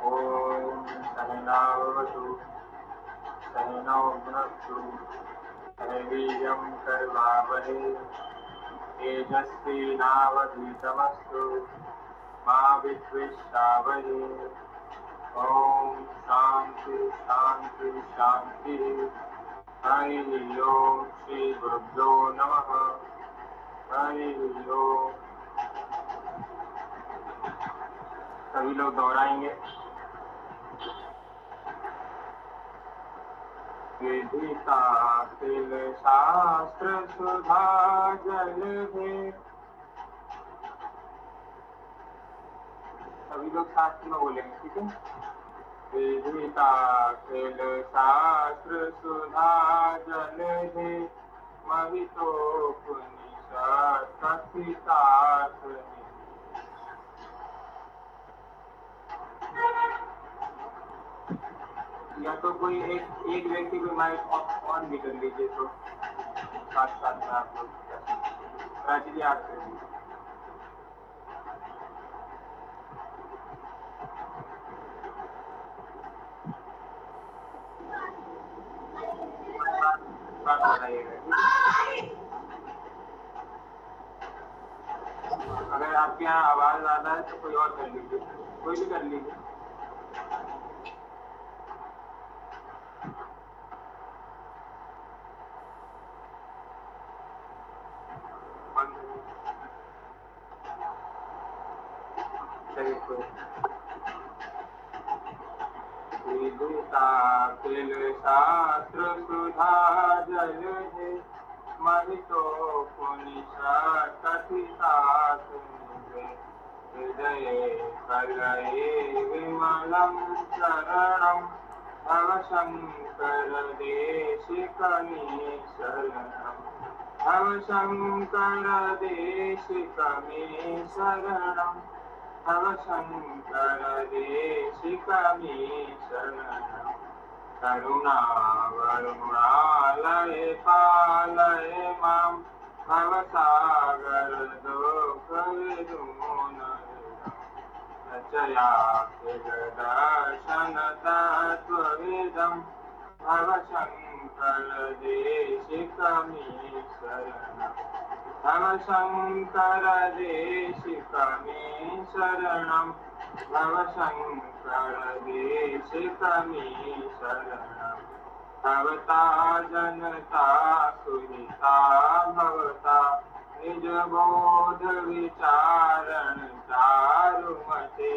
ओम सहनावतु सहनौ भुनक्तु सह वीर्यं करवावहै तेजस्विनावधीतमस्तु मा विद्विषावहै। ओम शांति शांति शांति। हरि ओम श्री गुरुभ्यो नमः। हरि ओम। सभी लोग दोहराएंगे। विदिता तिल शास्त्र सुधा जल भेद। सभी लोग साथ में बोलेंगे, ठीक है। विदिता तिल शास्त्र सुधा जल भेद महितोपनिषद कथितार्थ निधि। या तो कोई एक व्यक्ति को माइक ऑन भी कर लीजिए, तो साथ साथ में आप लोग प्राची आप कर लीजिए। बात बताइएगा। अगर आपके यहाँ आवाज ज्यादा है तो कोई और कर लीजिए, कोई भी कर लीजिए। विदिता तिल शास्त्र सुधा जल है महितोपनिषद कथितार्थ निधि। हृदय कलये विमलं शरणं भवशङ्कर देशिकमे शरणं। भवशङ्कर देशिकमे शरणं। भवशङ्कर देशिकमे शरणं। करुणावरुणालय पालय मां भवसागर दुःखविदूनविदं। रचयाखिल दर्शन तत्त्वविदं भवशङ्कर देशिकमे शरणं। भवशङ्कर देशिकमे शरणं। भवशङ्कर देशिकमे शरणं। भवता जनता सुहिता भवता निजबोध विचारण चारुमते।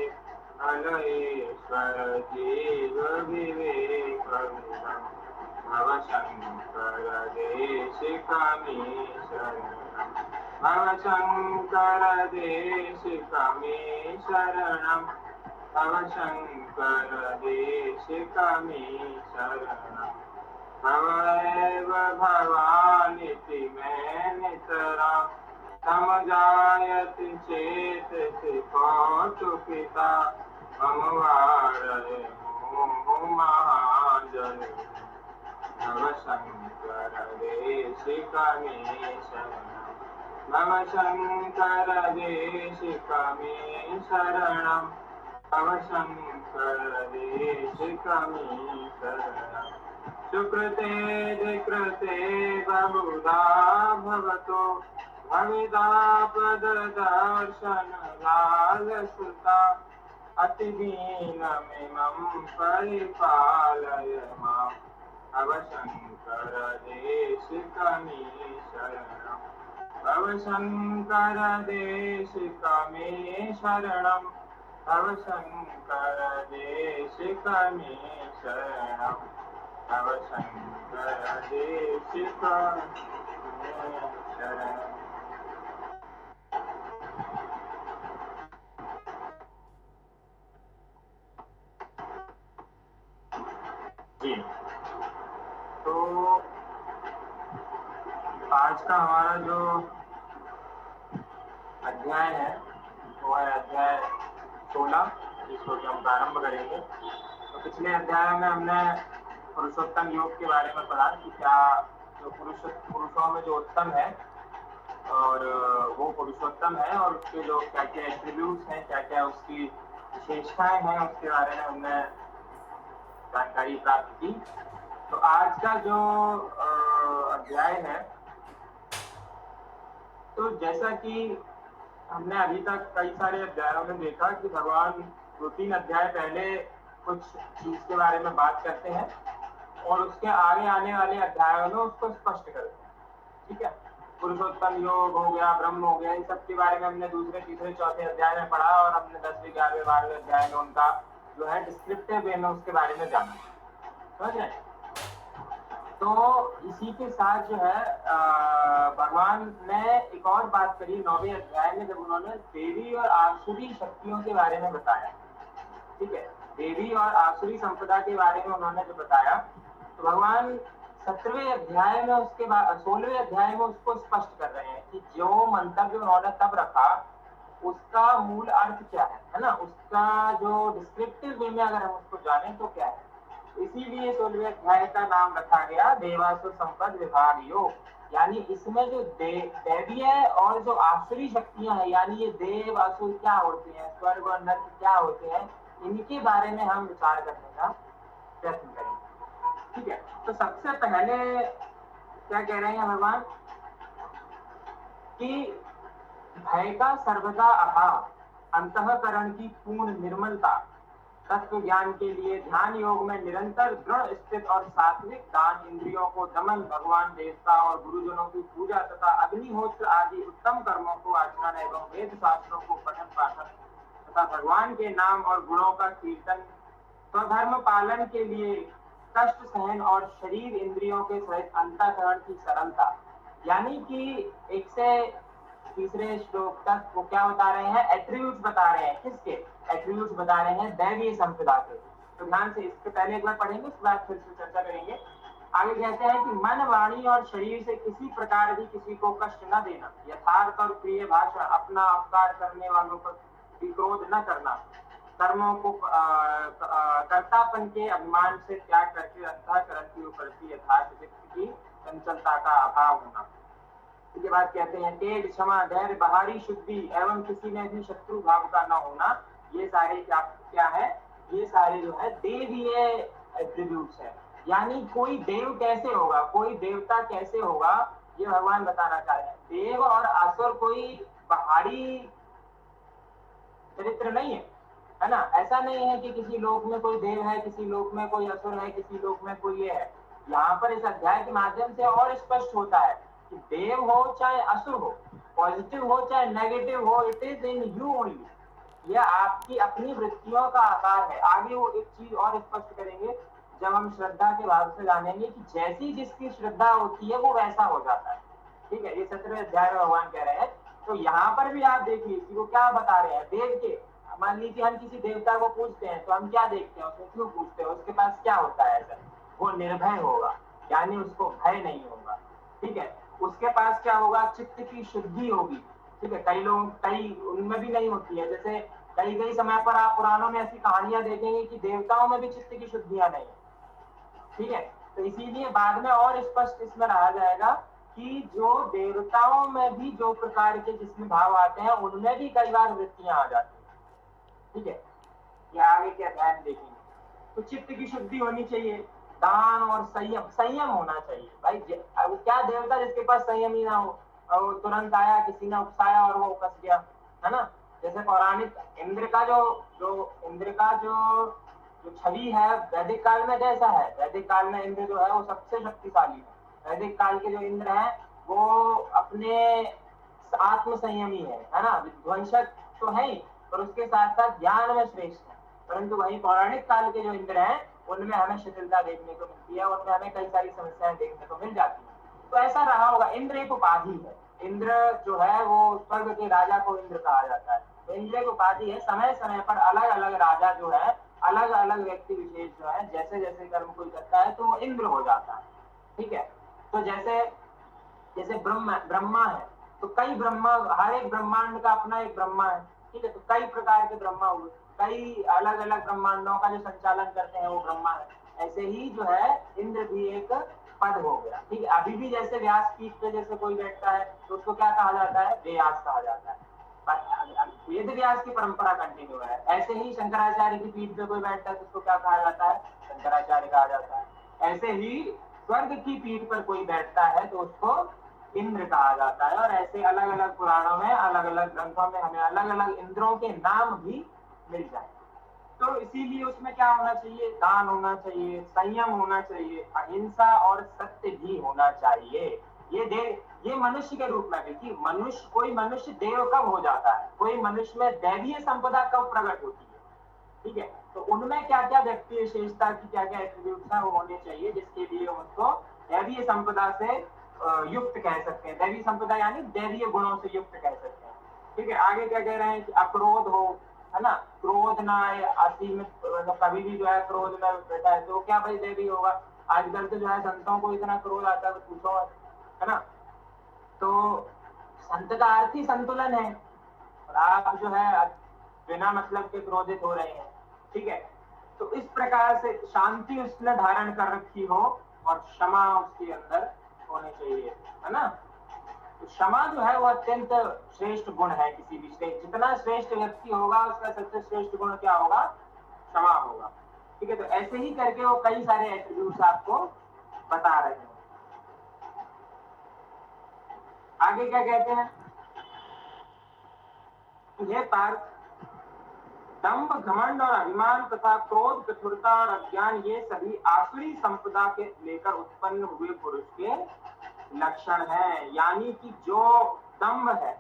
फलेश्वर जीव विवेक विदं भवशङ्कर देशिकमे शरणं। भवशङ्कर देशिकमे शरणं। भवशङ्कर देशिकमे शरणं। भवैव भवानिति मे नितरां समजायति चेतसि कौतुकिता। मम वारय महाजन भवशङ्कर देशिकमे शरणं। भवशङ्कर देशिकमे शरणं। भवशङ्कर देशिकमे शरणं। सुकृते विकृते बहुधा भवतो भवितापददर्शन लालसुता। अतिदीनमिमं परिपालय मां भवशङ्कर देशिकमे शरणं। भवशङ्कर देशिकमे शरणं। भवशङ्कर देशिकमे शरणं। भवशङ्कर देशिकमे शरणं। जी, तो आज का हमारा जो अध्याय है वो है अध्याय 16, जिसको कि हम प्रारंभ करेंगे। तो पिछले अध्याय में हमने पुरुषोत्तम योग के बारे में पढ़ा कि क्या जो पुरुषों में जो उत्तम है और वो पुरुषोत्तम है और उसके जो क्या क्या एट्रीब्यूट्स हैं, क्या क्या उसकी विशेषताएं हैं उसके बारे में हमने जानकारी प्राप्त की। तो आज का जो अध्याय है, तो जैसा कि हमने अभी तक कई सारे अध्यायों में देखा कि भगवान 2-3 अध्याय पहले कुछ चीज के बारे में बात करते हैं और उसके आगे आने वाले अध्यायों में उसको स्पष्ट करते हैं। ठीक है, पुरुषोत्तम योग हो गया, ब्रह्म हो गया, इन सब के बारे में हमने दूसरे, तीसरे, चौथे अध्याय में पढ़ा और हमने 10वें, 11वें, 12वें अध्याय में उनका जो है डिस्क्रिप्टिव वे में उसके बारे में जाना। समझ रहे? तो इसी के साथ जो है भगवान ने एक और बात करी 9वें अध्याय में, जब उन्होंने देवी और आसुरी शक्तियों के बारे में बताया। ठीक है, देवी और आसुरी संपदा के बारे में उन्होंने जो बताया, तो भगवान 17वें अध्याय में उसके बाद 16वें अध्याय में उसको स्पष्ट कर रहे हैं कि जो मंतव्य उन्होंने तब रखा उसका मूल अर्थ क्या है ना, उसका जो डिस्क्रिप्टिव वे में अगर हम उसको जाने तो क्या है। इसीलिए 16वें अध्याय का नाम रखा गया देवासुर संपद विभाग योग। यानी इसमें जो दैवीय और जो आसुरी शक्तियां हैं, यानी ये देव असुर क्या होते हैं, स्वर्ग और नर्क क्या होते हैं, इनके बारे में हम विचार करने का प्रयत्न करेंगे। ठीक है, तो सबसे पहले क्या कह रहे हैं भगवान कि भय का सर्वदा अभाव, अंतःकरण की पूर्ण निर्मलता, तत्व ज्ञान के लिए ध्यान योग में निरंतर दृढ़ स्थित और सात्विक दान, इंद्रियों को दमन, भगवान देवता और गुरुजनों की पूजा तथा अग्निहोत्र आदि उत्तम कर्मों को आचरण एवं वेद शास्त्रों को पठन पाठन तथा भगवान के नाम और गुणों का कीर्तन, स्वधर्म पालन के लिए कष्ट सहन और शरीर इंद्रियों के सहित अंतःकरण की सरलता। यानी कि एक से तीसरे श्लोक तक वो क्या बता रहे हैं, एट्रीब्यूट्स बता रहे हैं। किसके एट्रीब्यूट्स बता रहे हैं? दैवीय संपदा के। तो ध्यान से इसके पहले एक बार पढ़ेंगे, उसके बाद फिर से चर्चा करेंगे। आगे कहते हैं कि मन, वाणी और शरीर से किसी प्रकार भी किसी को कष्ट न देना, यथार्थ और प्रिय भाषण, अपना अपकार करने वालों पर विक्रोध न करना, कर्मों को कर्तापन के अभिमान से त्याग करके अंतःकरण की उपलब्धि यथार्थ चित्त की चंचलता का अभाव होना। इसके बाद कहते हैं तेज, क्षमा, धैर्य, बाहरी शुद्धि एवं किसी में भी शत्रु भाव का न होना। ये सारे क्या है? ये सारे जो है देवीय एट्रीब्यूट्स है। यानी कोई देव कैसे होगा, कोई देवता कैसे होगा, ये भगवान बताना चाह रहे हैं। देव और असुर कोई बाहरी चरित्र नहीं है ना। ऐसा नहीं है कि किसी लोक में कोई देव है, किसी लोक में कोई असुर है, किसी लोक में कोई ये है। यहाँ पर इस अध्याय के माध्यम से और स्पष्ट होता है कि देव हो चाहे असुर हो, पॉजिटिव हो चाहे नेगेटिव हो, it is in you only. यह आपकी अपनी वृत्तियों का आकार है। आगे वो एक चीज और स्पष्ट करेंगे जब हम श्रद्धा के भाव से जानेंगे कि जैसी जिसकी श्रद्धा होती है वो वैसा हो जाता है। ठीक है, ये 17वें अध्याय में भगवान कह रहे हैं। तो यहाँ पर भी आप देखिए इसी को क्या बता रहे हैं, देव के। मान लीजिए हम किसी देवता को पूछते हैं तो हम क्या देखते हैं, उसको क्यों पूछते हैं, उसके पास क्या होता है? ऐसा वो निर्भय होगा, यानी उसको भय नहीं होगा। ठीक है, उसके पास क्या होगा? चित्त की शुद्धि होगी। ठीक है, कई लोग कई उनमें भी नहीं होती है। जैसे कई समय पर आप पुराणों में ऐसी कहानियां देखेंगे कि देवताओं में भी चित्त की शुद्धियां नहीं है। ठीक है, तो इसीलिए बाद में और स्पष्ट इसमें रहा जाएगा कि जो देवताओं में भी जो प्रकार के जिसमें भाव आते हैं उनमें भी कई बार वृत्तियां आ जाती हैं। ठीक है, ये आगे क्या ध्यान देखेंगे। तो चित्त की शुद्धि होनी चाहिए, दान और संयम होना चाहिए। भाई क्या देवता जिसके पास संयम ही ना हो, और तुरंत आया, किसी ने उकसाया और वो फंस गया, है ना। जैसे पौराणिक इंद्र का जो छवि है वैदिक काल में जैसा है, वैदिक काल में इंद्र जो है वो सबसे शक्तिशाली है। वैदिक काल के जो इंद्र है वो अपने आत्म संयमी है ना, विध्वंसक तो है ही, पर उसके साथ साथ ज्ञान में श्रेष्ठ है। परंतु वही पौराणिक काल के जो इंद्र हैं उनमें हमें शिथिलता देखने को मिलती है, उनमें हमें कई सारी समस्याएं देखने को मिल जाती है। तो ऐसा रहा होगा। इंद्र एक उपाधि है। इंद्र जो है वो स्वर्ग के राजा को इंद्र कहा जाता है। तो इंद्र एक उपाधि है। समय समय पर अलग अलग राजा जो है, अलग अलग व्यक्ति विशेष जो है, जैसे जैसे कर्म कोई करता है तो वो इंद्र हो जाता है। ठीक है, तो जैसे ब्रह्मा है तो कई ब्रह्मा, हर एक ब्रह्मांड का अपना एक ब्रह्मा है। ठीक है, तो कई प्रकार के ब्रह्मा हुए, कई अलग अलग ब्रह्मांडों का जो संचालन करते हैं वो ब्रह्मा है। ऐसे ही जो है इंद्र भी एक पद हो गया। ठीक है, अभी भी जैसे व्यास पीठ पे जैसे कोई बैठता है तो उसको क्या कहा जाता है? व्यास कहा जाता है। वेद व्यास की परंपरा कंटिन्यू है। ऐसे ही शंकराचार्य की पीठ पे कोई बैठता है तो उसको क्या कहा जाता है? शंकराचार्य कहा जाता है। ऐसे ही स्वर्ग की पीठ पर कोई बैठता है तो उसको इंद्र कहा जाता है। और ऐसे अलग अलग पुराणों में, अलग अलग ग्रंथों में हमें अलग अलग इंद्रों के नाम भी मिल जाए। तो इसीलिए उसमें क्या होना चाहिए? दान होना चाहिए, संयम होना चाहिए, अहिंसा और सत्य भी होना चाहिए। ये मनुष्य के रूप में भी, कि मनुष्य, कोई मनुष्य देव कब हो जाता है, कोई मनुष्य में दैवीय संपदा कब प्रकट होती है, ठीक है? तो उनमें क्या क्या व्यक्ति विशेषता की क्या क्या एट्रीब्यूट्स हैं वो होने चाहिए, जिसके लिए उसको दैवीय संपदा से युक्त कह सकते हैं। दैवीय संपदा यानी दैवीय गुणों से युक्त कह सकते हैं, ठीक है? आगे क्या कह रहे हैं कि अक्रोध हो, है ना, क्रोध ना आए, असीमित, मतलब कभी भी जो है क्रोध में बैठा है तो क्या भाई दैवीय होगा? आजकल तो जो है संतों को इतना क्रोध आता है पूछो, है ना? तो संत का अर्थ ही संतुलन है, और आप जो है बिना मतलब के क्रोधित हो रहे हैं, ठीक है? तो इस प्रकार से शांति उसने धारण कर रखी हो और क्षमा उसके अंदर होने चाहिए, है ना? तो क्षमा जो है वो अत्यंत श्रेष्ठ गुण है। किसी भी श्रेष्ठ, जितना श्रेष्ठ व्यक्ति होगा उसका सबसे श्रेष्ठ गुण क्या होगा? क्षमा होगा, ठीक है? तो ऐसे ही करके वो कई सारे एट्रीब्यूट्स आपको बता रहे हैं। आगे क्या कहते हैं? यह पार्थ, दंभ, घमंड और अभिमान तथा क्रोध, कठोरता और अज्ञान ये सभी आसुरी संपदा के लेकर उत्पन्न हुए पुरुष के लक्षण हैं। यानी कि जो दंभ है,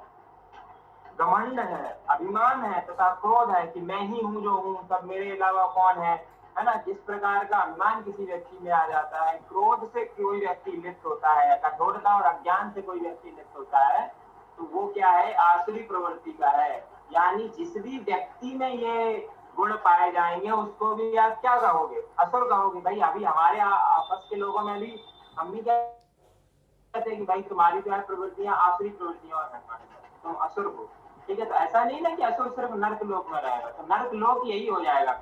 घमंड है, अभिमान है तथा क्रोध है कि मैं ही हूं जो हूं, सब मेरे अलावा कौन है ना, जिस प्रकार का अभिमान किसी व्यक्ति में आ जाता है, क्रोध से कोई व्यक्ति लिप्त होता है, कठोरता और अज्ञान से कोई व्यक्ति लिप्त होता है, तो वो क्या है? आसुरी प्रवृत्ति का है। यानी जिस भी व्यक्ति में ये गुण पाए जाएंगे उसको भी आप क्या कहोगे? असुर कहोगे। भाई अभी हमारे आपस के लोगों में भी हम भी क्या कहते हैं कि भाई तुम्हारी जो है प्रवृत्तियां आसुरी प्रवृत्तियां और तुम असुर हो, ठीक है? तो ऐसा नहीं ना कि असुर सिर्फ नर्क लोक में रहेगा, तो नर्क लोक यही हो जाएगा।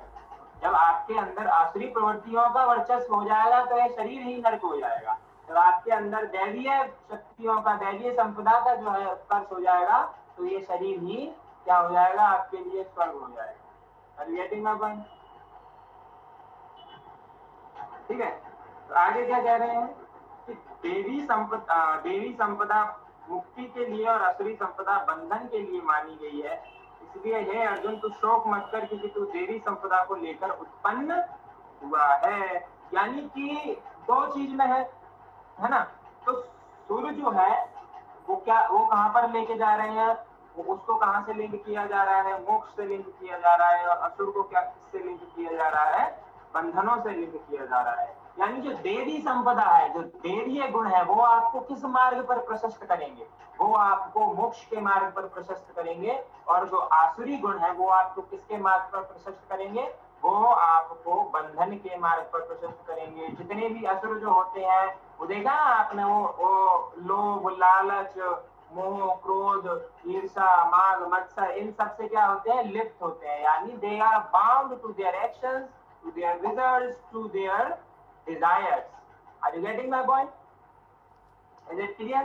जब आपके अंदर आसुरी प्रवृत्तियों का वर्चस्व हो जाएगा तो ये शरीर ही नर्क हो जाएगा। जब आपके अंदर दैवीय शक्तियों का, दैवीय संपदा का जो है स्पर्श हो जाएगा तो ये शरीर ही क्या हो जाएगा? आपके लिए स्वर्ग हो जाएगा। Getting my point? ठीक है। तो आगे क्या कह रहे हैं कि देवी संपदा मुक्ति के लिए और असुरी संपदा बंधन के लिए मानी गई है। इसलिए हे अर्जुन, तू शोक मत कर क्योंकि तू देवी संपदा को लेकर उत्पन्न हुआ है। यानी कि दो चीज में है ना? तो सूर्य जो है वो क्या, वो कहां पर लेके जा रहे हैं? वो उसको कहां से लिंक किया जा रहा है? मोक्ष से लिंक किया जा रहा है। और असुर को क्या, किससे लिंक किया जा रहा है? बंधनों से लिंक किया जा रहा है। यानी जो देवी संपदा है, जो देवीय गुण है, वो आपको किस मार्ग पर प्रशस्त करेंगे? वो आपको मोक्ष के मार्ग पर प्रशस्त करेंगे। और जो आसुरी गुण है वो आपको किसके मार्ग पर प्रशस्त करेंगे? वो आपको बंधन के मार्ग पर प्रशस्त करेंगे। जितने भी असुर जो होते हैं वो देखा आपने, वो लोभ, लालच, मोह, क्रोध, ईर्षा, मान, मत्सर, इन सब से क्या होते हैं? लिप्त होते हैं। यानी they are bound to their actions, to their results, to their desires. Are you getting my point? Is it clear?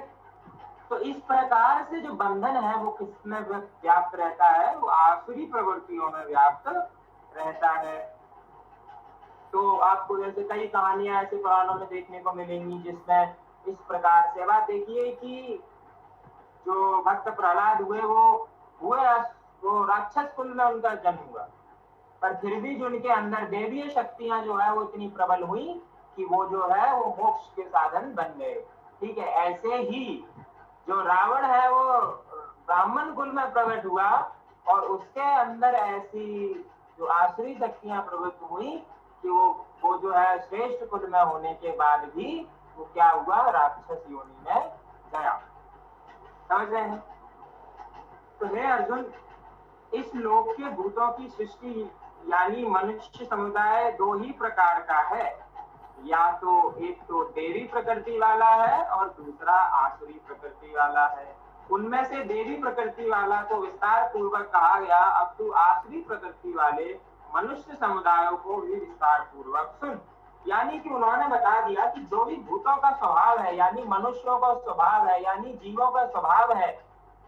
तो इस प्रकार से जो बंधन है वो किसमें व्याप्त रहता है? वो आसुरी प्रवृत्तियों में व्याप्त रहता है। तो आपको जैसे कई कहानियां ऐसे पुराणों में देखने को मिलेंगी जिसमें इस प्रकार से, बात देखिए कि जो भक्त प्रहलाद हुए वो राक्षस कुल में उनका जन्म हुआ, पर फिर भी जो उनके अंदर देवीय शक्तियां जो है वो इतनी प्रबल हुई कि वो जो है वो मोक्ष के साधन बन गए। ठीक है। ऐसे ही जो रावण है वो ब्राह्मण कुल में प्रकट हुआ और उसके अंदर ऐसी जो आसुरी शक्तियां प्रवृत्त हुई कि वो जो है श्रेष्ठ कुल में होने के बाद भी वो क्या हुआ? राक्षस योनि में गया। समझ रहे हैं? तो हे अर्जुन, इस लोक के भूतों की सृष्टि यानी मनुष्य समुदाय दो ही प्रकार का है, या तो एक तो देवी प्रकृति वाला है और दूसरा आसुरी प्रकृति वाला है। उनमें से देवी प्रकृति वाला तो विस्तार पूर्वक कहा गया, अब तू आसुरी प्रकृति वाले मनुष्य समुदायों को भी विस्तार पूर्वक सुन। यानी कि उन्होंने बता दिया कि जो भी भूतों का स्वभाव है, यानी मनुष्यों का स्वभाव है, यानी जीवों का स्वभाव है,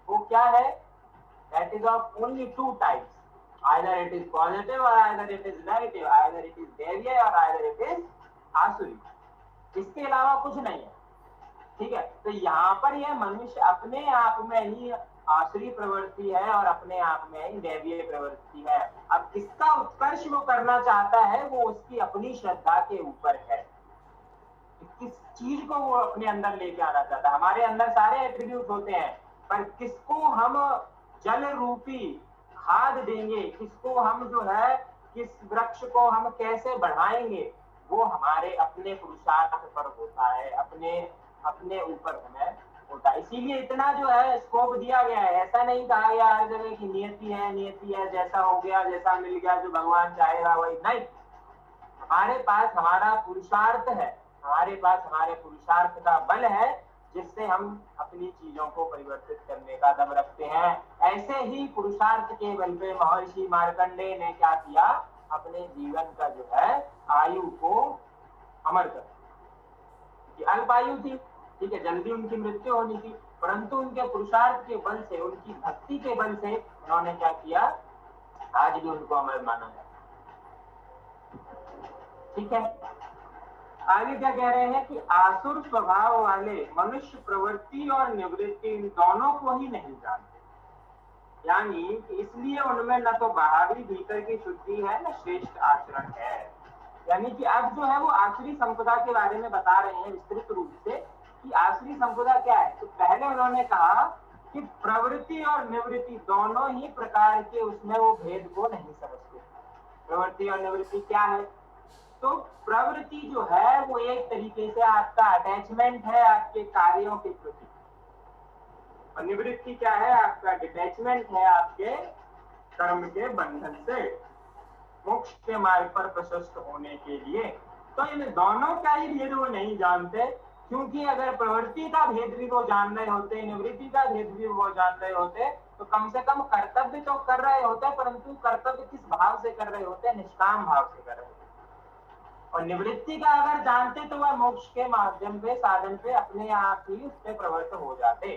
वो क्या है? that is of only two types, either it is positive or either it is negative, either it is देवीय or either it is आसुरी, इसके अलावा कुछ नहीं है। ठीक है, तो यहाँ पर यह मनुष्य अपने आप में ही आसुरी प्रवृत्ति है और अपने आप में ही दैवीय प्रवृत्ति है। अब किसका उत्कर्ष वो करना चाहता है वो उसकी अपनी श्रद्धा के ऊपर है, किस चीज को वो अपने अंदर लेके आना चाहता है। हमारे अंदर सारे एट्रीब्यूट होते हैं, पर किसको हम जल रूपी खाद देंगे, किसको हम जो है किस वृक्ष को हम कैसे बढ़ाएंगे, वो हमारे अपने पुरुषार्थ पर होता है, अपने ऊपर हमें होता है। इसीलिए इतना जो है स्कोप दिया गया है, ऐसा नहीं कहा गया हर जगह की नियति है, जैसा हो गया जैसा मिल गया जो भगवान चाहेगा वही, नहीं। हमारे पास हमारा पुरुषार्थ है, हमारे पास हमारे पुरुषार्थ का बल है, जिससे हम अपनी चीजों को परिवर्तित करने का दम रखते हैं। ऐसे ही पुरुषार्थ के बल पे महर्षि मार्कंडेय ने क्या किया, अपने जीवन का जो है आयु को अमर कर, अल्प आयु थी, ठीक है, जल्दी उनकी मृत्यु होनी थी, परंतु उनके पुरुषार्थ के बल से, उनकी भक्ति के बल से उन्होंने क्या किया, आज भी उनको अमर माना है। ठीक है, आगे क्या कह रहे हैं कि आसुर स्वभाव वाले मनुष्य प्रवृत्ति और निवृत्ति इन दोनों को ही नहीं जानते, यानी कि इसलिए उनमें न तो बाहरी भीतर की शुद्धि है न श्रेष्ठ आचरण है। यानी कि अब जो है वो आसुरी संपदा के बारे में बता रहे हैं विस्तृत रूप से कि आसुरी संपदा क्या है। तो पहले उन्होंने कहा कि प्रवृत्ति और निवृत्ति दोनों ही प्रकार के उसमें वो भेद को नहीं समझते। प्रवृत्ति और निवृत्ति क्या है, तो प्रवृत्ति जो है वो एक तरीके से आपका अटैचमेंट है आपके कार्यों के प्रति, और निवृत्ति क्या है, आपका डिटैचमेंट है आपके कर्म के बंधन से मोक्ष के मार्ग पर प्रशस्त होने के लिए। तो इन दोनों का ही भेद वो नहीं जानते, क्योंकि अगर प्रवृत्ति का भेद भी वो जान रहे होते, निवृत्ति का भेद भी वो जान रहे होते, तो कम से कम कर्तव्य तो कर रहे होते, परंतु कर्तव्य किस भाव से कर रहे होते, निष्काम भाव से कर रहे होते। और निवृत्ति का अगर जानते तो वह मोक्ष के माध्यम पे, साधन पे अपने आप ही उस पे प्रवृत्त हो जाते।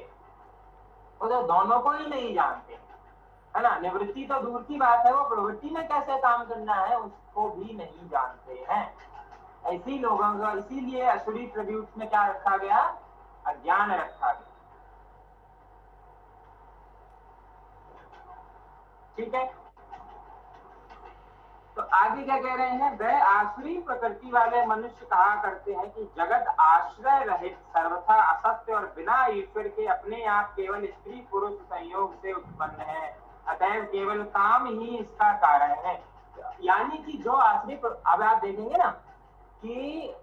तो दोनों को ही नहीं जानते, है ना। निवृत्ति तो दूर की बात है, वो प्रवृत्ति में कैसे काम करना है उसको भी नहीं जानते हैं। ऐसी लोगों को इसीलिए असुरी ट्रिब्यूट में क्या रखा गया, अज्ञान रखा गया। ठीक है, तो आगे क्या कह रहे हैं, वह आसुरी प्रकृति वाले मनुष्य कहा करते हैं कि जगत आश्रय रहित, सर्वथा असत्य और बिना ईश्वर के अपने आप केवल स्त्री पुरुष संयोग से उत्पन्न है, अतएव केवल काम ही इसका कारण है। यानी कि जो आसुरी, अब आप देखेंगे ना कि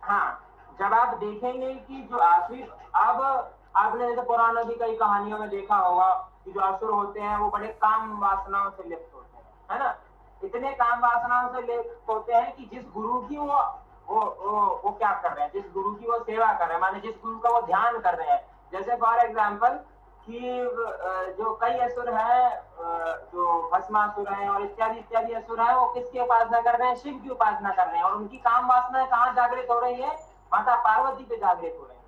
हाँ, जब आप देखेंगे कि जो आसुरी, अब आपने जैसे पुराणों की कई कहानियों में देखा होगा कि जो असुर होते हैं वो बड़े काम वासनाओं से लिप्त होते हैं, है ना। इतने काम वासनाओं से लिप्त होते हैं कि जिस गुरु की वो क्या कर रहे हैं, जिस गुरु की वो सेवा कर रहे हैं, माने जिस गुरु का वो ध्यान कर रहे हैं। जैसे फॉर एग्जाम्पल कि जो कई असुर हैं, जो भस्मासुर हैं और इत्यादि इत्यादि असुर हैं, वो किसकी उपासना कर रहे हैं, शिव की उपासना कर रहे हैं, और उनकी काम वासना कहाँ जागृत हो रही है, माता पार्वती पे जागृत हो रही है।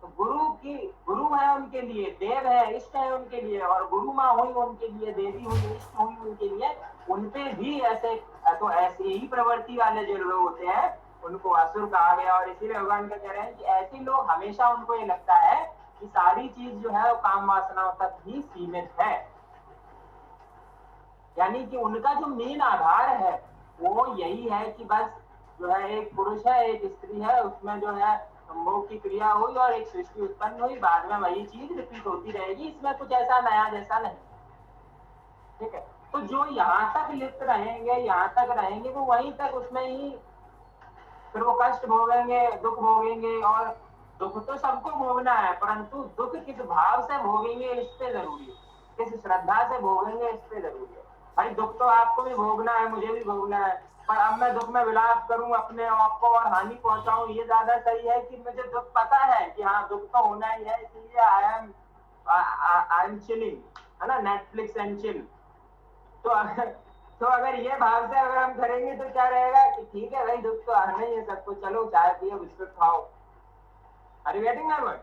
तो गुरु है उनके लिए, देव है, इष्ट है उनके लिए, और गुरु माँ हुई उनके लिए, देवी हुई, इष्ट हुई उनके लिए, उनपे भी ऐसे, तो ऐसे ही प्रवृत्ति वाले जो लोग होते हैं उनको असुर कहा गया। और इसीलिए भगवान का कह रहे हैं कि ऐसे लोग, हमेशा उनको ये लगता है कि सारी चीज जो है वो काम वासनाओं तक ही सीमित है, यानी कि उनका जो मेन आधार है वो यही है कि बस जो है एक पुरुष है एक स्त्री है, उसमें जो है संभोग की क्रिया हुई और एक सृष्टि उत्पन्न हुई, बाद में वही चीज रिपीट होती रहेगी, इसमें कुछ ऐसा नया जैसा नहीं। ठीक है, तो जो यहाँ तक लिप्त रहेंगे, यहाँ तक रहेंगे, वो वहीं तक उसमें ही फिर वो कष्ट भोगेंगे, दुख भोगेंगे। और दुख तो सबको भोगना है, परंतु दुख किस भाव से भोगेंगे इस पे जरूरी है, किस श्रद्धा से भोगेंगे इस पे जरूरी है। भाई दुख तो आपको भी भोगना है, मुझे भी भोगना है, पर अब मैं दुख में विलाप करूं अपने आप को और हानि पहुंचाऊं, ये ज्यादा सही है कि मुझे दुख पता है कि हाँ दुख तो होना ही है, इसलिए आई एम चिलिंग, है ना, नेटफ्लिक्स एंड चिल। तो अगर ये भाव से अगर हम करेंगे तो क्या रहेगा कि ठीक है भाई दुख तो आना ही है सबको, चलो चाय पियो बिस्कुट खाओ। Are you getting my word?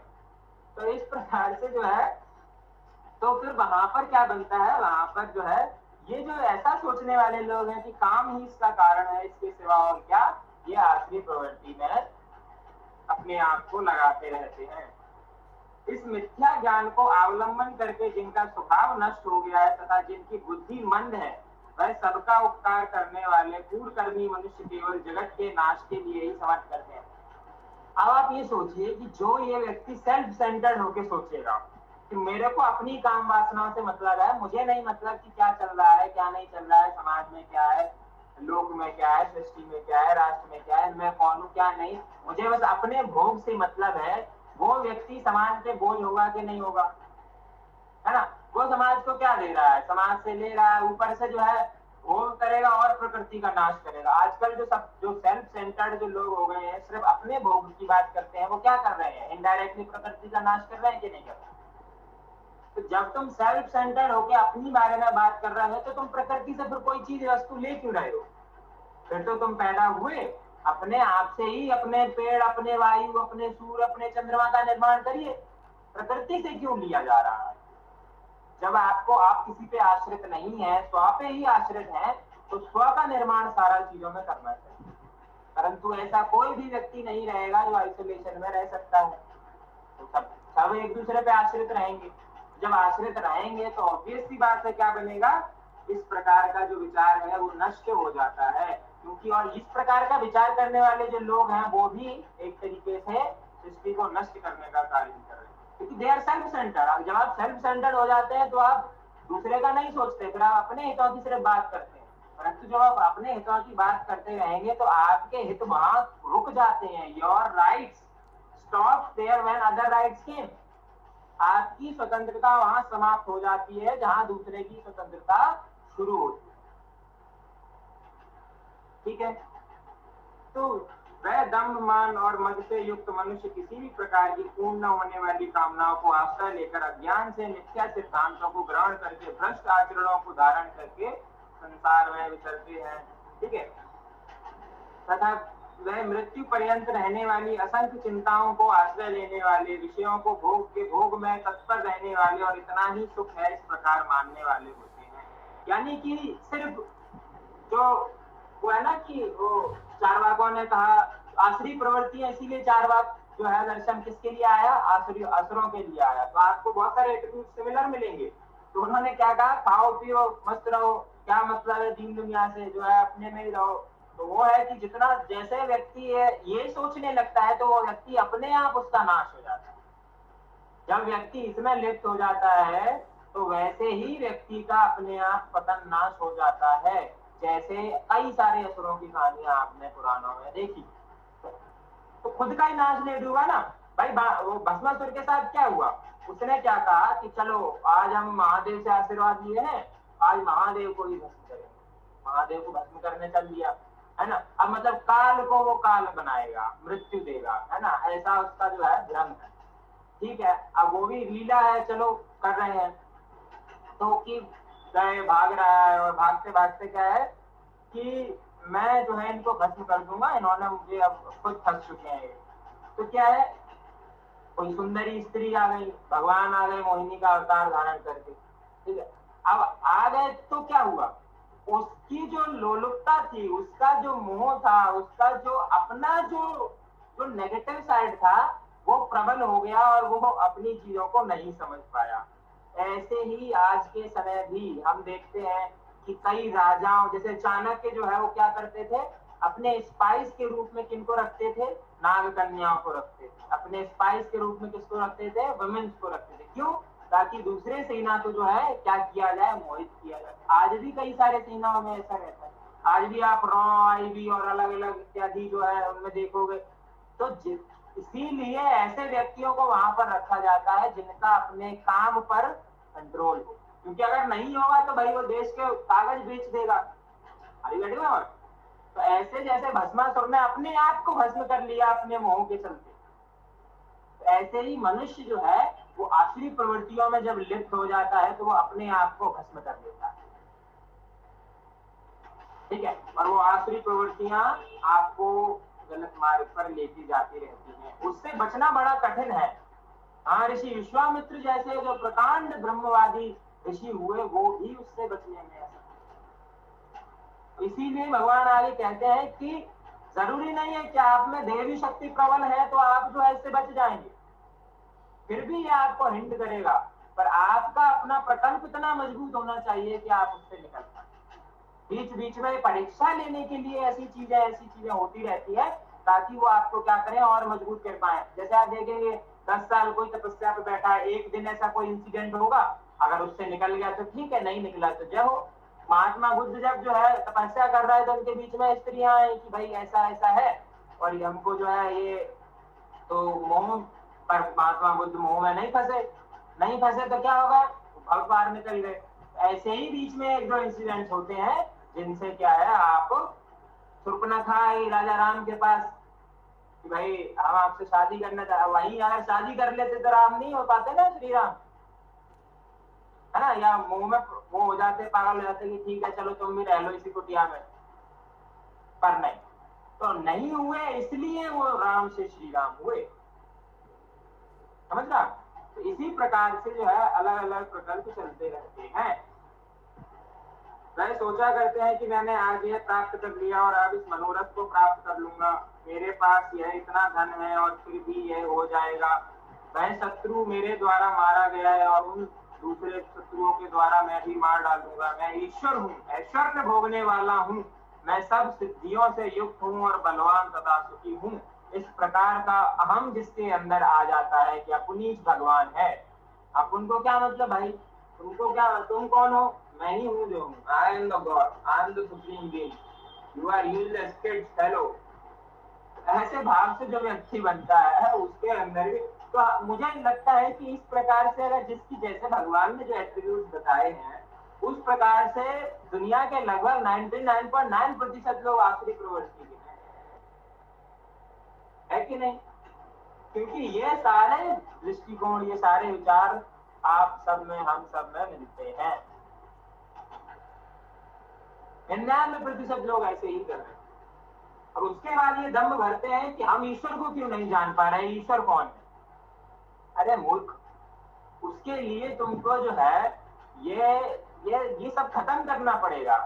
तो इस प्रकार से जो है, तो फिर वहां पर क्या बनता है, वहां पर जो है ये जो ऐसा सोचने वाले लोग हैं कि काम ही इसका कारण है, इसके सिवा और क्या, ये आसुरी प्रवृत्ति में अपने आप को लगाते रहते हैं। इस मिथ्या ज्ञान को अवलंबन करके जिनका स्वभाव नष्ट हो गया है तथा जिनकी बुद्धि मंद है, वह सबका उपकार करने वाले पूर्णकर्मी मनुष्य केवल जगत के नाश के लिए ही समर्थ करते हैं। अब आप ये सोचिए कि जो ये व्यक्ति सेल्फ सेंटर्ड होके सोचेगा कि मेरे को अपनी काम वासनाओं से मतलब है, मुझे नहीं मतलब कि क्या चल रहा है क्या नहीं चल रहा है, समाज में क्या है, लोक में क्या है, सृष्टि में क्या है, राष्ट्र में क्या है, मैं कौन हूँ क्या नहीं, मुझे बस अपने भोग से मतलब है, वो व्यक्ति समाज पे बोझ होगा कि नहीं होगा, है ना। वो समाज को क्या दे रहा है, समाज से ले रहा है, ऊपर से जो है भोग करेगा और प्रकृति का नाश करेगा। आजकल जो सेल्फ सेंटर्ड जो लोग हो गए हैं, सिर्फ अपने भोग की बात करते हैं, वो क्या कर रहे हैं, इनडायरेक्टली प्रकृति का नाश कर रहे हैं कि नहीं कर रहे। तो जब तुम सेल्फ सेंटर्ड होके अपनी बारे में बात कर रहे हो, तो तुम प्रकृति से फिर कोई चीज वस्तु ले क्यों रहे हो? फिर तो तुम पैदा हुए अपने आप से ही, अपने पेड़, अपने वायु, अपने सूर्य, अपने चंद्रमा का निर्माण करिए, प्रकृति से क्यों लिया जा रहा है? जब आप किसी पे आश्रित नहीं है, स्व पे ही आश्रित है, तो स्व का निर्माण सारा चीजों में करना चाहिए। परंतु ऐसा कोई भी व्यक्ति नहीं रहेगा जो आइसोलेशन में रह सकता है, तो सब एक दूसरे पे आश्रित रहेंगे। जब आश्रित रहेंगे तो ऑब्वियस सी बात है क्या बनेगा, इस प्रकार का जो विचार है वो नष्ट हो जाता है। क्योंकि और इस प्रकार का विचार करने वाले जो लोग हैं वो भी एक तरीके से सृष्टि को नष्ट करने का कार्य कर रहे हैं, क्योंकि दे आर सेल्फ सेंटर्ड। जब आप सेल्फ सेंटर्ड हो जाते हैं तो आप दूसरे का नहीं सोचते, फिर आप अपने हितों की सिर्फ बात करते हैं। परंतु जब आप अपने हितों की बात करते रहेंगे तो आपके हित वहां रुक जाते हैं। Your rights stop there when other rights came. आपकी स्वतंत्रता वहां समाप्त हो जाती है जहां दूसरे की स्वतंत्रता शुरू होती है। ठीक है, तो वह दम्भ, मान और मद से युक्त मनुष्य किसी भी प्रकार की पूर्ण न होने वाली कामनाओं को आश्रय लेकर अज्ञान से मिथ्या सिद्धांतों को ग्रहण करके भ्रष्ट आचरणों को धारण करके संसार में विचरते हैं। ठीक है, तथा वह मृत्यु पर्यंत रहने वाली असंख्य चिंताओं को आश्रय लेने वाले, विषयों को भोग में तत्पर रहने वाले और इतना ही सुख है इस प्रकार मानने वाले होते हैं। यानी कि सिर्फ जो वो है ना कि वो चारवाकों ने कहा आसुरी प्रवृत्ति है, इसीलिए चारवाक जो है दर्शन किसके लिए आया, असुरों के लिए आया। तो आपको बहुत सारे एट्रिब्यूट सिमिलर मिलेंगे। तो उन्होंने क्या कहा, खाओ पियो मस्त रहो, क्या मतलब है दीन दुनिया से, जो है अपने में ही रहो। तो वो है कि जितना जैसे व्यक्ति ये सोचने लगता है तो वो व्यक्ति अपने आप उसका नाश हो जाता है। जब व्यक्ति इसमें लिप्त हो जाता है तो वैसे ही व्यक्ति का अपने आप पतन नाश हो जाता है। जैसे कई सारे असुरों की कहानियां आपने पुराणों में देखी, तो खुद का ही नाश नहीं हुआ ना भाई। वो भस्मासुर के साथ क्या हुआ, उसने क्या कहा कि चलो आज हम महादेव से आशीर्वाद लिए हैं, आज महादेव को ही भस्म करेंगे। महादेव को भस्म करने चल दिया, है ना। अब मतलब काल को वो काल बनाएगा, मृत्यु देगा, है ना, ऐसा उसका जो है भ्रम है। ठीक है, अब वो भी लीला है, चलो कर रहे हैं। तो कि भाग रहा है और भागते भागते क्या है कि मैं जो है इनको भस्म कर दूंगा, इन्होंने मुझे अब खुद फंस चुके हैं। तो क्या है, कोई सुंदरी स्त्री आ गई, भगवान आ गए मोहिनी का अवतार धारण करके। ठीक है, अब आ गए तो क्या हुआ, उसकी जो लोलुपता थी, उसका जो मोह था, उसका जो अपना जो नेगेटिव साइड था वो प्रबल हो गया और वो अपनी चीजों को नहीं समझ पाया। ऐसे ही आज के समय भी हम देखते हैं कि कई राजाओं, जैसे चाणक्य जो है वो क्या करते थे, अपने स्पाइस के रूप में किनको रखते थे, नाग कन्याओं को रखते थे। अपने स्पाइस के रूप में किसको रखते थे, वुमेन्स को रखते थे। क्यों, ताकि दूसरे सेना को जो है क्या किया जाए, मोहित किया जाए। आज भी कई सारे सेनाओं में ऐसा रहता है। आज भी आप रॉ, आईवी और अलग अलग इत्यादि जो है उनमें देखोगे। तो इसीलिए ऐसे व्यक्तियों को वहां पर रखा जाता है जिनका अपने काम पर कंट्रोल हो, क्योंकि अगर नहीं होगा तो भाई वो देश के कागज बेच देगा। अरे बैठे हो। तो ऐसे जैसे भस्मासुर ने अपने आप को भस्म कर लिया अपने मोह के चलते, तो ऐसे ही मनुष्य जो है वो आसुरी प्रवृत्तियों में जब लिप्त हो जाता है तो वो अपने आप को भस्म कर लेता है। ठीक है, और वो आसुरी प्रवृत्तियां आपको गलत मार्ग पर लेती जाती रहती हैं। उससे बचना बड़ा कठिन है, हाँ, ऋषि विश्वामित्र जैसे जो प्रकांड ब्रह्मवादी ऋषि हुए वो भी उससे बचने में असमर्थ। इसीलिए भगवान आगे कहते हैं कि जरूरी नहीं है कि आप में देवी शक्ति प्रबल है तो आप जो है इससे बच जाएंगे, फिर भी ये आपको हिंट करेगा, पर आपका अपना प्रकल्प इतना मजबूत होना चाहिए कि आप उससे निकल पाए। बीच बीच में परीक्षा लेने के लिए ऐसी चीजें होती रहती है ताकि वो आपको क्या करें और मजबूत कर पाए। जैसे आप देखेंगे 10 साल कोई तपस्या पे बैठा है, एक दिन ऐसा कोई इंसिडेंट होगा, अगर उससे निकल गया तो ठीक है, नहीं निकला तो जय हो। महात्मा बुद्ध जब जो है तपस्या कर रहे थे, उनके बीच में स्त्रियां आई कि भाई ऐसा ऐसा है और हमको जो है ये तो मोह, पर महात्मा बुद्ध मोह में नहीं फंसे तो क्या होगा, भव पार निकल गए। ऐसे ही बीच में एक दो इंसिडेंट्स होते हैं जिनसे क्या है आप शूर्पणखा आई राजा राम के पास कि भाई हम आपसे शादी करना चाहते, वही अगर शादी कर लेते तो राम नहीं हो पाते ना, श्री राम, है ना, या मुंह में वो हो जाते, पागल हो जाते कि ठीक है चलो तुम भी रह लो इसी कुटिया में, पर नहीं, तो नहीं हुए इसलिए वो राम से श्री राम हुए। समझ रहा? तो इसी प्रकार से जो है अलग अलग प्रकल्प चलते रहते हैं। वह सोचा करते हैं कि मैंने आज यह प्राप्त कर लिया और अब इस मनोरथ को प्राप्त कर लूंगा, मेरे पास यह इतना धन है और फिर भी यह हो जाएगा, वह शत्रु मेरे द्वारा मारा गया है और उन दूसरे शत्रुओं के द्वारा मैं भी मार डालूंगा, मैं ईश्वर हूँ, ऐश्वर्य भोगने वाला हूँ, मैं सब सिद्धियों से युक्त हूँ और बलवान तथा सुखी हूँ। इस प्रकार का अहम जिसके अंदर आ जाता है कि अपनी भगवान है। अब उनको क्या मतलब भाई, तुमको क्या, तुम कौन हो, मैं ही हूँ जो हूँ, I am the god, I am the supreme being, you are useless kids hello. ऐसे भाव से जो व्यक्ति बनता है उसके अंदर भी, तो मुझे लगता है कि इस प्रकार से अगर जिसकी जैसे भगवान ने जो एट्रीब्यूट बताए हैं उस प्रकार से दुनिया के लगभग 99.9% लोग आखिरी प्रवृत्ति के है कि नहीं, क्योंकि ये सारे दृष्टिकोण, ये सारे विचार आप सब में, हम सब में मिलते हैं। 99% लोग ऐसे ही कर रहे हैं। और उसके बाद ये दम्भ भरते हैं कि हम ईश्वर को क्यों नहीं जान पा रहे, ईश्वर कौन है। अरे मूर्ख, उसके लिए तुमको जो है ये सब खत्म करना पड़ेगा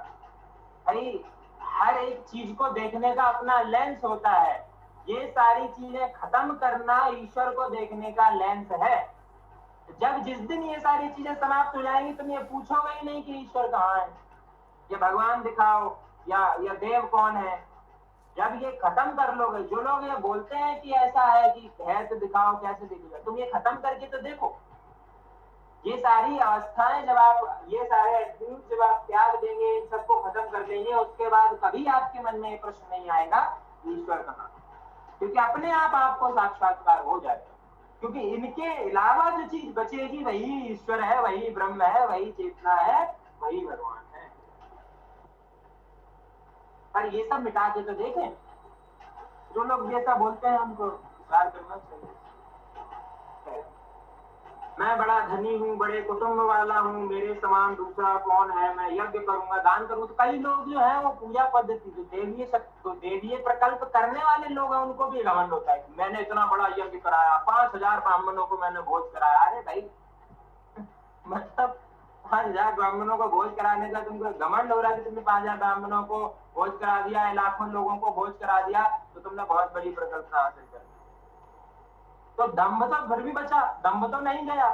भाई। हर एक चीज को देखने का अपना लेंस होता है, ये सारी चीजें खत्म करना ईश्वर को देखने का लेंस है। जब जिस दिन ये सारी चीजें समाप्त हो जाएंगी तुम ये पूछोगे ही नहीं कि ईश्वर कहाँ है, ये भगवान दिखाओ या देव कौन है। जब ये खत्म कर लोगे, जो लोग ये बोलते हैं कि ऐसा है कि है तो दिखाओ, कैसे दिखेगा, तुम ये खत्म करके तो देखो। ये सारी अवस्थाएं जब आप, ये सारे एट्रीब्यूट जब आप त्याग देंगे, इन सबको खत्म कर देंगे, उसके बाद कभी आपके मन में ये प्रश्न नहीं आएगा ईश्वर कहाँ, क्योंकि अपने आप आपको साक्षात्कार हो जाएगा। क्योंकि इनके अलावा जो चीज बचेगी वही ईश्वर है, वही ब्रह्म है, वही चेतना है, वही भगवान है। पर ये सब मिटा के तो देखें, जो लोग जैसा बोलते हैं हमको विचार करना चाहिए। मैं बड़ा धनी हूँ, बड़े कुटुंब वाला हूँ, मेरे समान दूसरा कौन है, मैं यज्ञ करूंगा, दान करूंगा। तो कई लोग जो है वो पूजा पद्धति जो देवीय प्रकल्प करने वाले लोग हैं उनको भी घमंड होता है, मैंने इतना बड़ा यज्ञ कराया, 5000 ब्राह्मणों को मैंने भोज कराया। अरे भाई मतलब 5000 ब्राह्मणों को भोज कराने का तुमको घमंड हो रहा है कि तुमने 5000 ब्राह्मणों को भोज करा दिया है, लाखों लोगों को भोज करा दिया, तो तुमने बहुत बड़ी प्रकल्पना हासिल कर दी। तो दम्भ तो फिर भी बचा, दम्भ तो नहीं गया।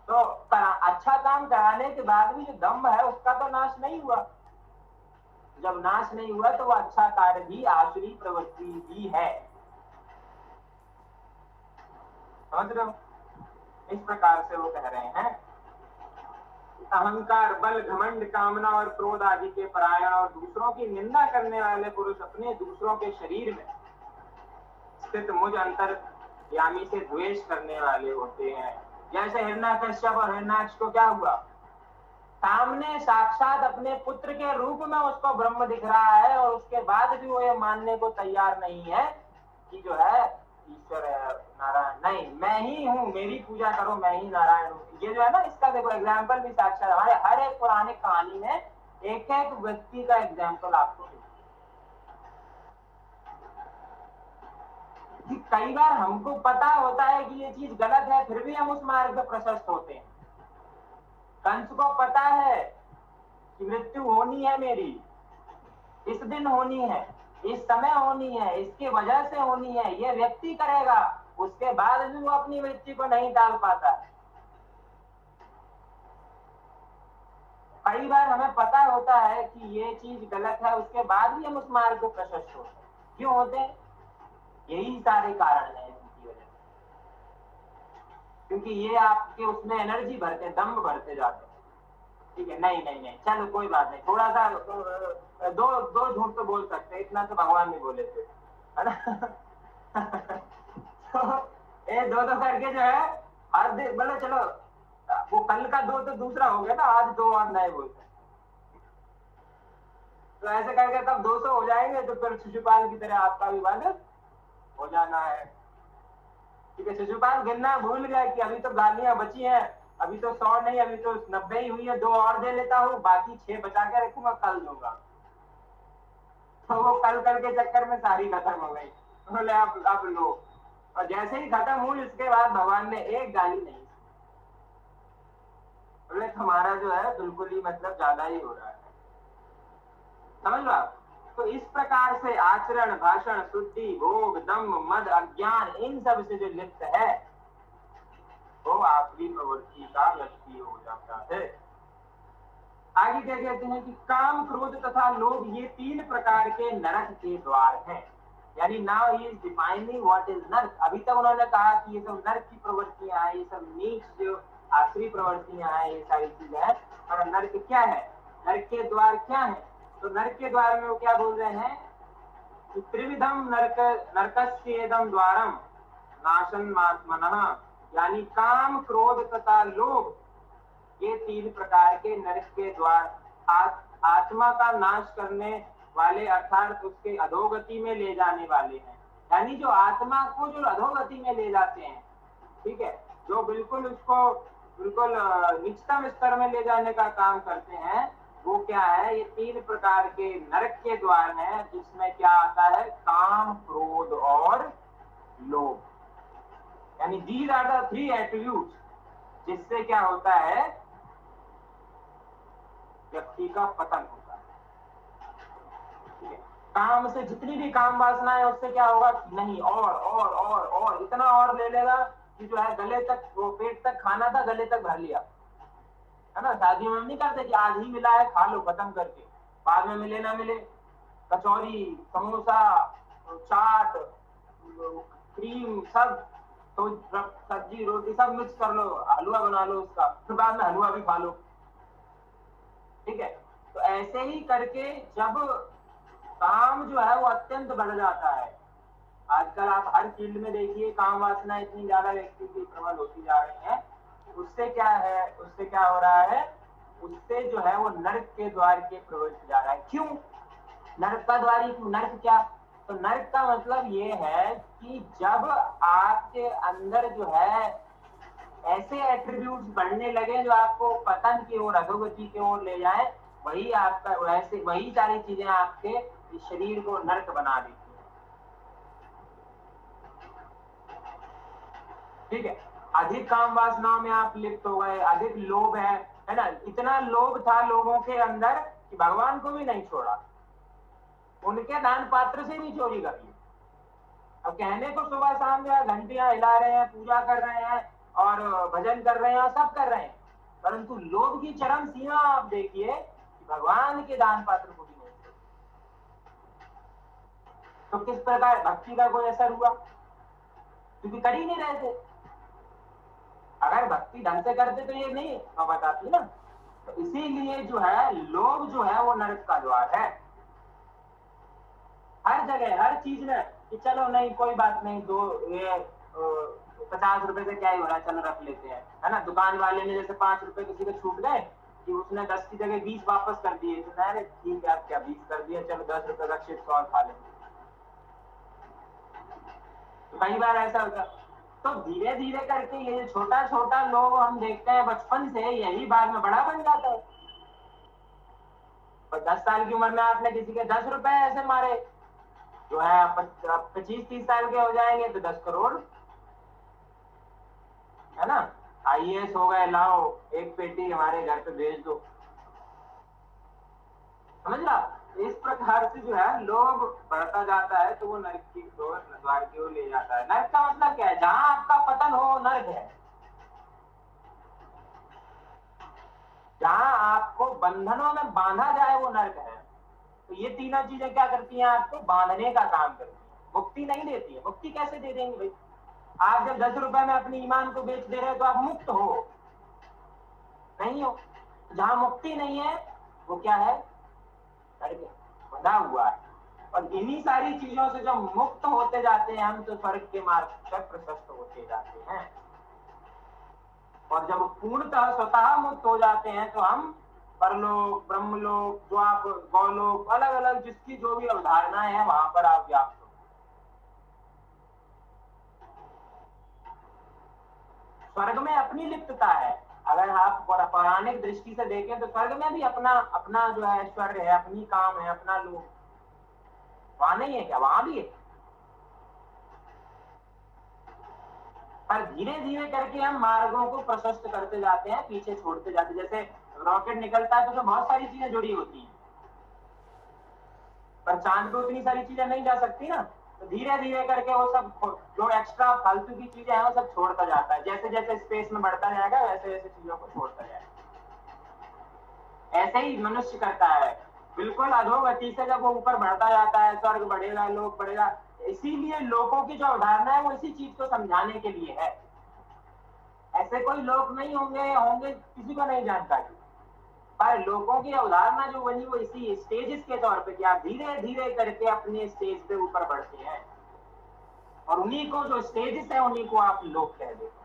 तो अच्छा काम कराने के बाद भी जो दम्भ है उसका तो नाश नहीं हुआ। जब नाश नहीं हुआ तो वो अच्छा कार्य भी आसुरी प्रवृत्ति भी है। समझ रहे हो? इस प्रकार से वो कह रहे हैं अहंकार, बल, घमंड, कामना और क्रोध आदि के परायण और दूसरों की निंदा करने वाले पुरुष अपने दूसरों के शरीर में स्थित मुझ अंतर्यामी से द्वेष करने वाले होते हैं। जैसे हिरण्याकश्यप और हिरण्याक्ष को क्या हुआ, सामने साक्षात अपने पुत्र के रूप में उसको ब्रह्म दिख रहा है और उसके बाद भी वो ये मानने को तैयार नहीं है कि जो है ईश्वर है, नारायण नहीं, मैं ही हूँ, मेरी पूजा करो, मैं ही नारायण हूँ। ये जो है ना, इसका देखो एग्जाम्पल भी साक्षात हमारे हर एक पुरानी कहानी में एक एक व्यक्ति का एग्जाम्पल आपको कि कई बार हमको पता होता है कि ये चीज गलत है, फिर भी हम उस मार्ग पर प्रशस्त होते हैं। कंस को पता है कि मृत्यु होनी है मेरी, इस दिन होनी है, इस समय होनी है, इसकी वजह से होनी है, ये व्यक्ति करेगा, उसके बाद भी वो अपनी मृत्यु को नहीं टाल पाता। कई बार हमें पता होता है कि ये चीज गलत है, उसके बाद भी हम उस मार्ग को प्रशस्त होते हैं। क्यों होते हैं? यही सारे कारण है इनकी वजह से, क्योंकि ये आपके उसमें एनर्जी भरते, दम्भ भरते जाते हैं। ठीक है, नहीं नहीं नहीं, चलो कोई बात नहीं, थोड़ा सा दो दो झूठ तो बोल सकते हैं, इतना तो भगवान नहीं बोले थे, है ना। तो ये दो दो करके जो है हर दिन, बोले चलो वो कल का दो तो दूसरा हो गया ना, आज दो और नए बोलते, तो ऐसे करके तब 200 हो जाएंगे, तो फिर शिशुपाल की तरह आपका भी बंद हो जाना है। ठीक है, शिशुपाल गिनना भूल गया कि अभी तो गालियां बची हैं, अभी तो 100 नहीं, अभी तो 90 ही हुई है, 2 और दे लेता हूँ, बाकी 6 बचा के रखूंगा, कल दूंगा। तो वो कल के चक्कर में सारी खत्म हो गई, बोले अब लो, और जैसे ही खत्म हुई उसके बाद भगवान ने एक गाली नहीं, बोले तुम्हारा जो है बिल्कुल ही मतलब ज्यादा ही हो रहा है, समझ लो आप। तो इस प्रकार से आचरण, भाषण, शुद्धि, भोग, दम्भ, मद, अज्ञान, इन सब से जो लिप्त है वो आखिरी प्रवृत्ति का व्यक्ति हो जाता है। आगे क्या कहते हैं कि काम, क्रोध तथा लोभ ये 3 प्रकार के नरक के द्वार हैं। यानी now he is defining what is नरक। अभी तक उन्होंने कहा कि ये सब नरक की प्रवृत्तियां हैं, ये सब नीच जो आखिरी प्रवृत्तियां हैं, ये सारी चीजें हैं। और नरक क्या है, नरक के द्वार क्या है? तो नरक के द्वार में वो क्या बोल रहे हैं कि त्रिविधम नरक नरकस्येदम द्वारम नाशन मनः, यानी काम, क्रोध तथा लोभ ये 3 प्रकार के नरक के द्वार आत्मा का नाश करने वाले, अर्थात उसके अधोगति में ले जाने वाले हैं। यानी जो आत्मा को जो अधोगति में ले जाते हैं, ठीक है, जो बिल्कुल उसको बिल्कुल निचतम स्तर में ले जाने का काम करते हैं, वो क्या है? ये 3 प्रकार के नरक के द्वार हैं, जिसमें क्या आता है? काम, क्रोध और लोभ। यानी these are the 3 एट्रीब्यूट्स जिससे क्या होता है? व्यक्ति का पतन होता है। ठीक है, काम से जितनी भी काम वासना है उससे क्या होगा? नहीं, और इतना और ले लेगा कि जो है गले तक, वो पेट तक खाना था, गले तक भर लिया, है ना। शादी में नहीं करते कि आज ही मिला है खा लो खत्म करके, बाद में मिले ना मिले, कचौरी, समोसा, चाट, क्रीम, सब तो सब्जी रोटी सब मिक्स कर लो, हलवा बना लो उसका, फिर बाद में हलवा भी खा लो। ठीक है, तो ऐसे ही करके जब काम जो है वो अत्यंत बढ़ जाता है, आजकल आप हर फील्ड में देखिए काम वासना इतनी ज्यादा व्यक्ति की प्रबल होती जा रही है, उससे क्या है, उससे क्या हो रहा है? उससे जो है वो नरक के द्वार के प्रवृत्ति जा रहा है। क्यों नरक का द्वारी? नरक क्या? तो नरक का मतलब ये है कि जब आपके अंदर जो है ऐसे एट्रीब्यूट्स बढ़ने लगे जो आपको पतन की ओर, अधोगति की ओर ले जाए, वही आपका वैसे वही सारी चीजें आपके शरीर को नरक बना देती है। ठीक है, अधिक काम वासनाओं में आप लिप्त हो गए, अधिक लोभ है ना। इतना लोभ था लोगों के अंदर कि भगवान को भी नहीं छोड़ा, उनके दान पात्र से भी चोरी कर ली। अब कहने को सुबह शाम जो है घंटियां हिला रहे हैं, पूजा कर रहे हैं और भजन कर रहे हैं और सब कर रहे हैं, परंतु लोभ की चरम सीमा आप देखिए कि भगवान के दान पात्र को भी नहीं छोड़ा। तो किस प्रकार भक्ति का कोई असर हुआ? क्योंकि कर ही नहीं रहे थे। अगर भक्ति ढंग से करते तो ये नहीं बताती ना। तो इसीलिए जो है लोभ जो है वो नरक का द्वार है। हर जगह हर चीज में कि चलो नहीं कोई बात नहीं, दो ये 50 रुपए से क्या ही हो रहा है, चलो रख लेते हैं, है ना। दुकान वाले ने जैसे 5 रुपए किसी को छूट गए कि उसने 10 की जगह 20 वापस कर दिए, तो अरे ठीक है आप क्या 20 कर दिए, चलो 10 रुपए का चिप्स और खा लेंगे। तो कई बार ऐसा होता। तो धीरे धीरे करके ये छोटा छोटा लोग हम देखते हैं बचपन से, यही बाद में बड़ा बन जाता है। और 10 साल की उम्र में आपने किसी के 10 रुपए ऐसे मारे, जो है 25-30 साल के हो जाएंगे तो 10 करोड़, है ना। IAS हो गए, लाओ एक पेटी हमारे घर पे भेज दो, समझ रहा। इस प्रकार से जो है लोग बढ़ता जाता है तो वो नरक की ओर, द्वार की ओर ले जाता है। नरक का मतलब क्या है? जहां आपका पतन हो नरक है, जहां आपको बंधनों में बांधा जाए वो नरक है। तो ये तीनों चीजें क्या करती हैं? आपको बांधने का काम करती है, मुक्ति नहीं देती है। मुक्ति कैसे दे देंगे भाई? आप जब 10 रुपए में अपने ईमान को बेच दे रहे हो तो आप मुक्त हो? नहीं हो। जहां मुक्ति नहीं है वो क्या है? नरक है, बंधा हुआ है। और इन्हीं सारी चीजों से जब मुक्त होते जाते हैं हम, तो स्वर्ग के मार्ग तक प्रशस्त होते जाते हैं। और जब पूर्णतः स्वतः मुक्त हो जाते हैं तो हम परलोक, ब्रह्मलोक, द्वाप, गौलोक, अलग अलग जिसकी जो भी अवधारणाएं हैं वहां पर आप व्याप्त हो। स्वर्ग में अपनी लिप्तता है। अगर आप पौराणिक दृष्टि से देखें तो स्वर्ग में भी अपना अपना जो है ऐश्वर्य है, अपनी काम है, अपना लोक। वहां नहीं है क्या? वहां भी है। पर धीरे धीरे करके हम मार्गों को प्रशस्त करते जाते हैं, पीछे छोड़ते जाते हैं। जैसे रॉकेट निकलता है तो उसमें बहुत सारी चीजें जुड़ी होती हैं, पर चांद पे उतनी सारी चीजें नहीं जा सकती ना। तो धीरे धीरे करके वो सब जो एक्स्ट्रा फालतू की चीजें हैं वो सब छोड़ता जाता है। जैसे जैसे स्पेस में बढ़ता जाएगा वैसे वैसे चीजों को छोड़ता जाएगा। ऐसे ही मनुष्य करता है, बिल्कुल अधोगति से जब वो ऊपर बढ़ता जाता है, स्वर्ग बढ़ेगा, लोक बढ़ेगा। इसीलिए लोगों की जो अवधारणा है वो इसी चीज को समझाने के लिए है। ऐसे कोई लोग नहीं होंगे किसी को नहीं जानकारी, पर लोगों की अवधारणा जो बनी वो इसी स्टेजेस के तौर पे कि आप धीरे धीरे करके अपने स्टेज पे ऊपर बढ़ते हैं, और उन्हीं को जो स्टेजेस है उन्हीं को आप लोग कह देते हैं।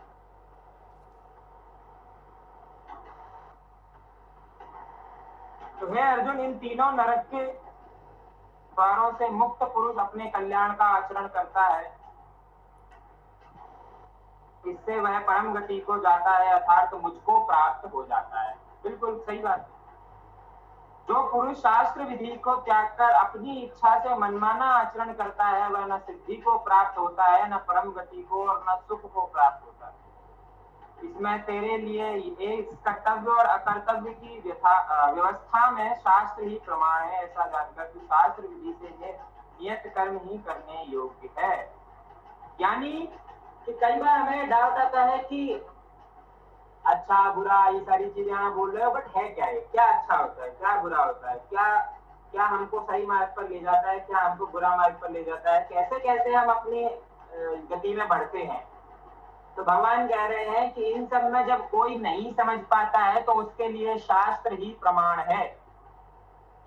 तो हे अर्जुन, इन तीनों नरक के द्वारों से मुक्त पुरुष अपने कल्याण का आचरण करता है, इससे वह परम गति को जाता है, अर्थात मुझको प्राप्त हो जाता है। बिल्कुल सही बात। जो पुरुष शास्त्र विधि को त्याग कर अपनी इच्छा से मनमाना आचरण करता है वह न सिद्धि को प्राप्त होता है, न परम गति को, और न सुख को प्राप्त होता है। इसमें तेरे लिए एक कर्तव्य और अकर्तव्य की व्यवस्था में शास्त्र ही प्रमाण है, ऐसा जानकर तू शास्त्र विधि से नियत कर्म ही करने योग्य है। यानी कि कई बार हमें डाउट आता है कि अच्छा बुरा ये सारी चीजें आप बोल रहे हो, बट है क्या? है क्या अच्छा होता है, क्या बुरा होता है, क्या क्या हमको सही मार्ग पर ले जाता है, क्या हमको बुरा मार्ग पर ले जाता है, कैसे कैसे हम अपनी गति में बढ़ते हैं। तो भगवान कह रहे हैं कि इन सब में जब कोई नहीं समझ पाता है तो उसके लिए शास्त्र ही प्रमाण है।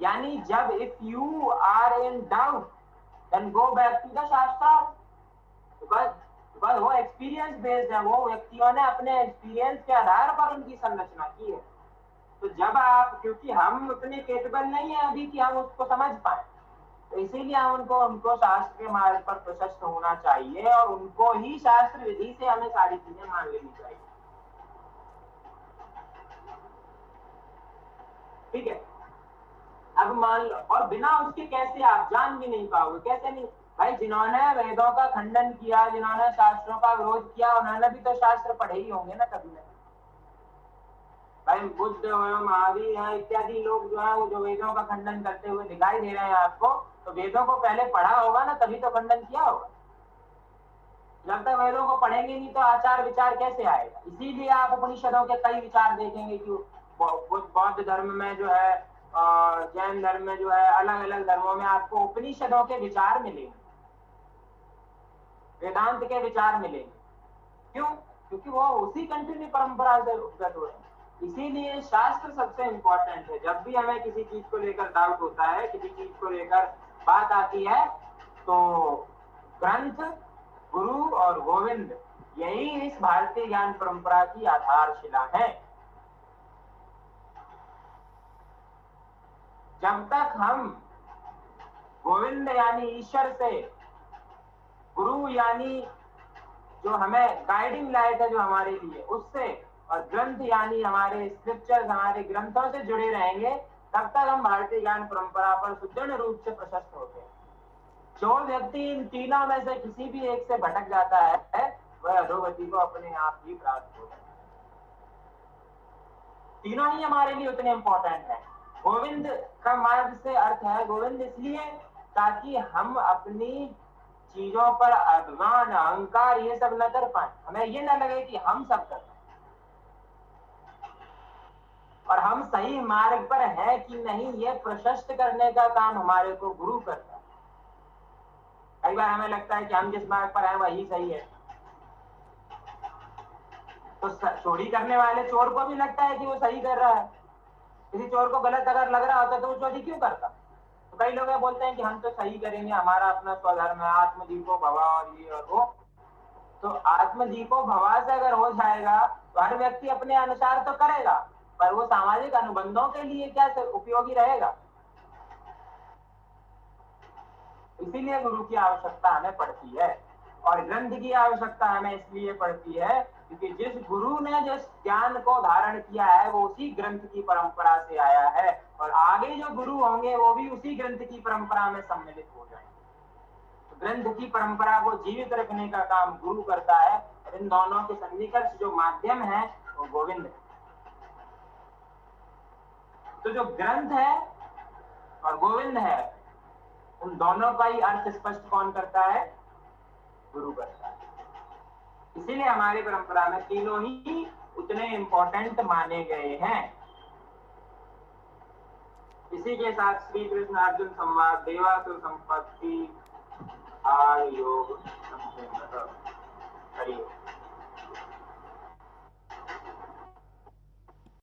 यानी जब if you are in doubt then go back to the shastra, because वो एक्सपीरियंस बेस्ड है। वो व्यक्तियों ने अपने एक्सपीरियंस के आधार पर उनकी संरचना की है। तो जब आप, क्योंकि हम उतने केपेबल नहीं है अभी कि हम उसको समझ पाए, तो इसीलिए उनको शास्त्र के मार्ग पर प्रशस्त होना चाहिए, और उनको ही शास्त्र विधि से हमें सारी चीजें मान लेनी चाहिए। ठीक है। अब मान लो, और बिना उसके कैसे आप जान भी नहीं पाओगे? कैसे नहीं भाई? जिन्होंने वेदों का खंडन किया, जिन्होंने शास्त्रों का विरोध किया, उन्होंने भी तो शास्त्र पढ़े ही होंगे ना कभी ना। भाई बुद्ध एवं महावीर है इत्यादि लोग जो है वो जो वेदों का खंडन करते हुए दिखाई दे रहे हैं आपको, तो वेदों को पहले पढ़ा होगा ना, तभी तो खंडन किया होगा। जब तक वेदों को पढ़ेंगे नहीं तो आचार विचार कैसे आएगा? इसीलिए आप उपनिषदों के कई विचार देखेंगे कि बौद्ध धर्म में जो है, जैन धर्म में जो है, अलग अलग धर्मों में आपको उपनिषदों के विचार मिलेंगे, वेदांत के विचार मिलेंगे। क्यों? क्योंकि वो उसी कंटिन्यू परंपरा से उपगत हो रहे हैं। इसीलिए शास्त्र सबसे इंपॉर्टेंट है। जब भी हमें किसी चीज को लेकर डाउट होता है, किसी चीज को लेकर बात आती है, तो ग्रंथ, गुरु और गोविंद यही इस भारतीय ज्ञान परंपरा की आधारशिला है। जब तक हम गोविंद यानी ईश्वर से, गुरु यानी जो हमें गाइडिंग लाइट है जो हमारे लिए, उससे, और ग्रंथ यानी हमारे स्क्रिप्चर्स, हमारे ग्रंथों से जुड़े रहेंगे, तब तक हम भारतीय ज्ञान परंपरा पर सुदृढ़ रूप से प्रशस्त होते हैं। जो व्यक्ति इन तीनों में से किसी भी एक से भटक जाता है वह अधोगति को अपने आप ही प्राप्त हो जाता है। तीनों ही हमारे लिए उतने इंपॉर्टेंट है। गोविंद का मार्ग से अर्थ है गोविंद इसलिए ताकि हम अपनी चीजों पर अभिमान अहंकार ये सब न कर पाए, हमें ये न लगे कि हम सब कर और हम सही मार्ग पर है कि नहीं ये प्रशस्त करने का काम हमारे को गुरु करता है। कई बार हमें लगता है कि हम जिस मार्ग पर है वही सही है, तो चोरी करने वाले चोर को भी लगता है कि वो सही कर रहा है। किसी चोर को गलत अगर लग रहा होता तो वो चोरी क्यों करता? तो कई लोग बोलते हैं कि हम तो सही करेंगे, हमारा अपना स्वधर्म है, आत्मजीवो भवा और ये और वो। तो आत्मजीवो भवा से अगर हो जाएगा तो हर व्यक्ति अपने अनुसार तो करेगा, पर वो सामाजिक अनुबंधों के लिए क्या उपयोगी रहेगा? इसीलिए गुरु की आवश्यकता हमें पड़ती है और ग्रंथ की आवश्यकता हमें इसलिए पड़ती है क्योंकि जिस गुरु ने जिस ज्ञान को धारण किया है वो उसी ग्रंथ की परंपरा से आया है और आगे जो गुरु होंगे वो भी उसी ग्रंथ की परंपरा में सम्मिलित हो जाएंगे। तो ग्रंथ की परंपरा को जीवित रखने का काम गुरु करता है और इन दोनों के सन्निकर्ष जो माध्यम है वो गोविंद है। तो जो ग्रंथ है और गोविंद है उन दोनों का ही अर्थ स्पष्ट कौन करता है? गुरु करता है। इसीलिए हमारी परंपरा में तीनों ही उतने इंपॉर्टेंट माने गए हैं। इसी के साथ श्री कृष्ण अर्जुन संवाद देवासुर संपत्ति आयोग हरि।